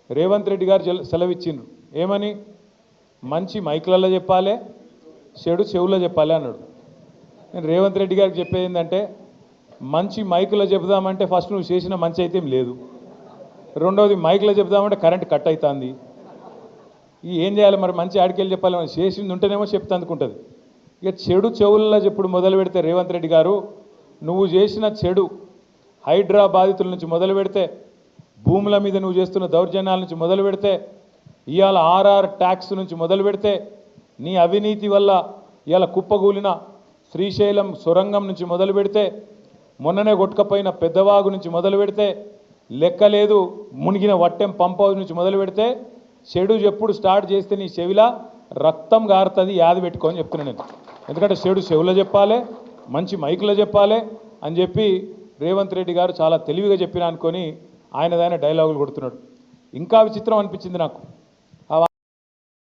రేవంత్ రెడ్డి గారు సెలవిచ్చిండ్రు ఏమని మంచి మైక్లలో చెప్పాలి చెడు చెవుల్లో చెప్పాలి అన్నాడు. నేను రేవంత్ రెడ్డి గారికి చెప్పేది ఏంటంటే మంచి మైకులో చెబుదామంటే ఫస్ట్ నువ్వు చేసిన మంచి అయితే ఏం లేదు, రెండవది మైకులో చెబుదామంటే కరెంట్ కట్ అవుతుంది. ఏం చేయాలి మరి? మంచి ఆడికెళ్ళి చెప్పాలి, మనం చేసింది ఉంటేనేమో చెప్తా అందుకుంటుంది. ఇక చెడు చెవుల్లో చెప్పుడు మొదలు పెడితే రేవంత్ రెడ్డి గారు నువ్వు చేసిన చెడు హైడ్రా బాధితుల నుంచి మొదలు పెడితే, భూముల మీద నువ్వు చేస్తున్న దౌర్జన్యాల నుంచి మొదలు పెడితే, ఇవాళ ఆర్ఆర్ ట్యాక్స్ నుంచి మొదలు పెడితే, నీ అవినీతి వల్ల ఇవాళ కుప్పగూలిన శ్రీశైలం సొరంగం నుంచి మొదలు పెడితే, మొన్ననే కొట్టుకపోయిన పెద్దవాగు నుంచి మొదలు పెడితే, లెక్కలేదు మునిగిన వట్టెం పంప్ హౌస్ నుంచి మొదలు పెడితే, చెడు ఎప్పుడు స్టార్ట్ చేస్తే నీ చెవిలా రక్తం గారుతుంది, యాది పెట్టుకోని చెప్తున్నాను నేను. ఎందుకంటే చెడు చెవులో చెప్పాలి, మంచి మైకులో చెప్పాలి అని చెప్పి రేవంత్ రెడ్డి గారు చాలా తెలివిగా చెప్పిన అనుకొని ఆయనదైన డైలాగులు కొడుతున్నాడు. ఇంకా విచిత్రం అనిపించింది నాకు.